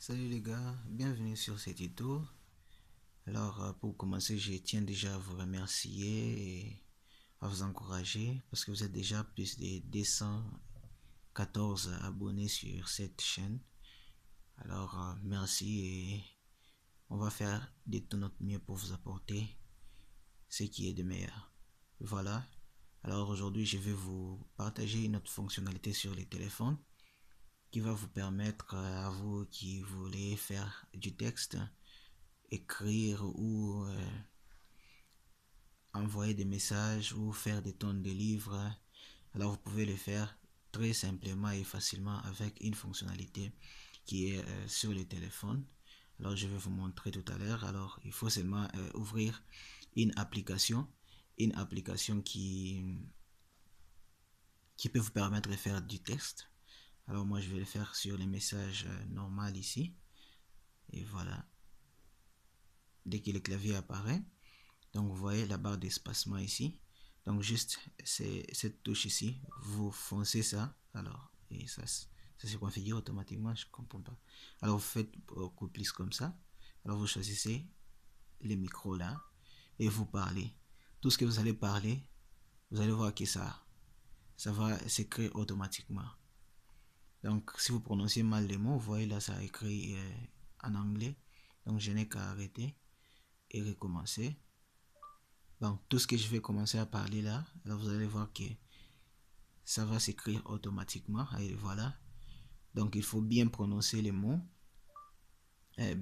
Salut les gars, bienvenue sur ce tuto. Alors pour commencer, je tiens déjà à vous remercier et à vous encourager parce que vous êtes déjà plus de 214 abonnés sur cette chaîne. Alors merci et on va faire de tout notre mieux pour vous apporter ce qui est de meilleur. Voilà. Alors aujourd'hui, je vais vous partager une autre fonctionnalité sur les téléphones qui va vous permettre à vous qui voulez faire du texte, écrire ou envoyer des messages ou faire des tonnes de livres. Alors vous pouvez le faire très simplement et facilement avec une fonctionnalité qui est sur le téléphone. Alors je vais vous montrer tout à l'heure. Alors il faut seulement ouvrir une application qui peut vous permettre de faire du texte. Alors moi je vais le faire sur les messages normal ici. Et voilà. Dès que le clavier apparaît, donc vous voyez la barre d'espacement ici. Donc juste cette touche ici, vous foncez ça. Alors, et ça se configure automatiquement, je comprends pas. Alors vous faites beaucoup plus comme ça. Alors vous choisissez les micros là et vous parlez. Tout ce que vous allez parler, vous allez voir que ça va s'écrire automatiquement. Donc si vous prononcez mal les mots, vous voyez là ça écrit en anglais. Donc je n'ai qu'à arrêter et recommencer. Donc tout ce que je vais commencer à parler là, alors vous allez voir que ça va s'écrire automatiquement. Et voilà. Donc il faut bien prononcer les mots. Et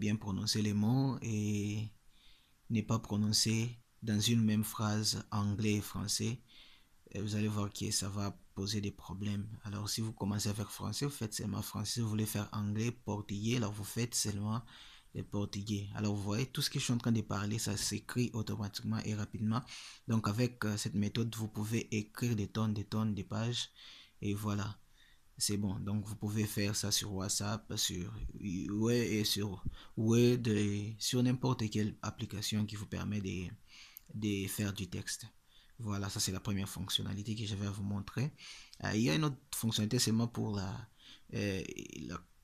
ne pas prononcer dans une même phrase anglais et français. Et vous allez voir que ça va poser des problèmes. Alors si vous commencez avec français, vous faites seulement français. Si vous voulez faire anglais, portugais, alors vous faites seulement les portugais. Alors vous voyez, tout ce que je suis en train de parler, ça s'écrit automatiquement et rapidement. Donc avec cette méthode, vous pouvez écrire des tonnes de pages. Et voilà, c'est bon. Donc vous pouvez faire ça sur WhatsApp, sur Word et sur Word et sur n'importe quelle application qui vous permet de faire du texte. Voilà, ça c'est la première fonctionnalité que je vais vous montrer. Il y a une autre fonctionnalité seulement pour la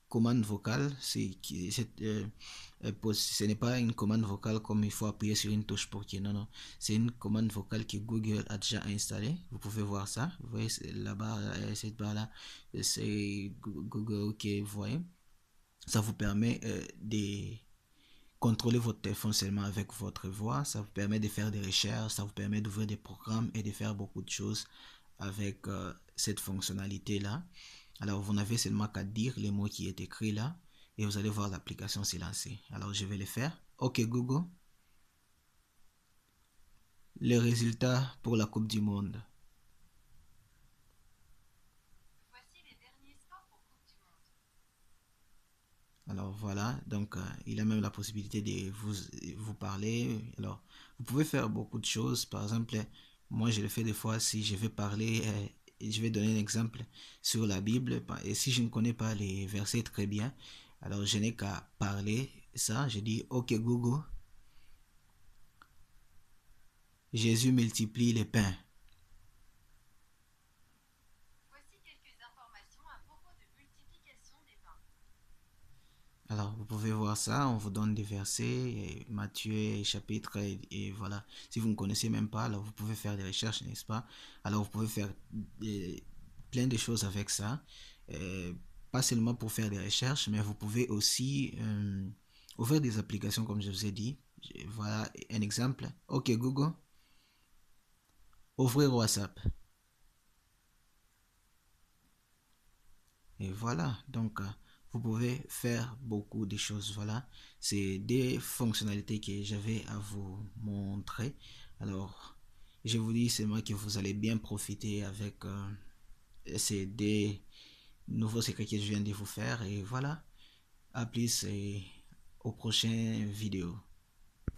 commande vocale. Ce n'est pas une commande vocale comme il faut appuyer sur une touche pour qu'il. Non, non. C'est une commande vocale que Google a déjà installée. Vous pouvez voir ça. Vous voyez là-bas, cette barre-là, c'est Google que vous voyez. Ça vous permet de contrôler votre téléphone seulement avec votre voix. Ça vous permet de faire des recherches, ça vous permet d'ouvrir des programmes et de faire beaucoup de choses avec cette fonctionnalité là. Alors vous n'avez seulement qu'à dire les mots qui est écrit là et vous allez voir l'application s'est lancée. Alors je vais le faire. Ok Google, les résultats pour la Coupe du Monde. Voici les derniers scores pour Coupe du Monde. Alors voilà, donc il a même la possibilité de vous parler. Alors vous pouvez faire beaucoup de choses. Par exemple, moi je le fais des fois si je vais parler, je vais donner un exemple sur la Bible. Et si je ne connais pas les versets très bien, alors je n'ai qu'à parler ça. Je dis ok Google, Jésus multiplie les pains. Voici quelques informations à propos de multiplication des pains. Alors, vous pouvez voir ça, on vous donne des versets, Matthieu, chapitre, et voilà. Si vous ne connaissez même pas, alors vous pouvez faire des recherches, n'est-ce pas? Alors, vous pouvez faire plein de choses avec ça. Euh, Pas seulement pour faire des recherches, mais vous pouvez aussi ouvrir des applications, comme je vous ai dit. Voilà un exemple. Ok, Google, ouvrir WhatsApp. Et voilà, donc vous pouvez faire beaucoup de choses. Voilà, c'est des fonctionnalités que j'avais à vous montrer. Alors, je vous dis seulement que vous allez bien profiter avec ces des nouveaux secrets que je viens de vous faire. Et voilà, à plus et aux prochaines vidéos.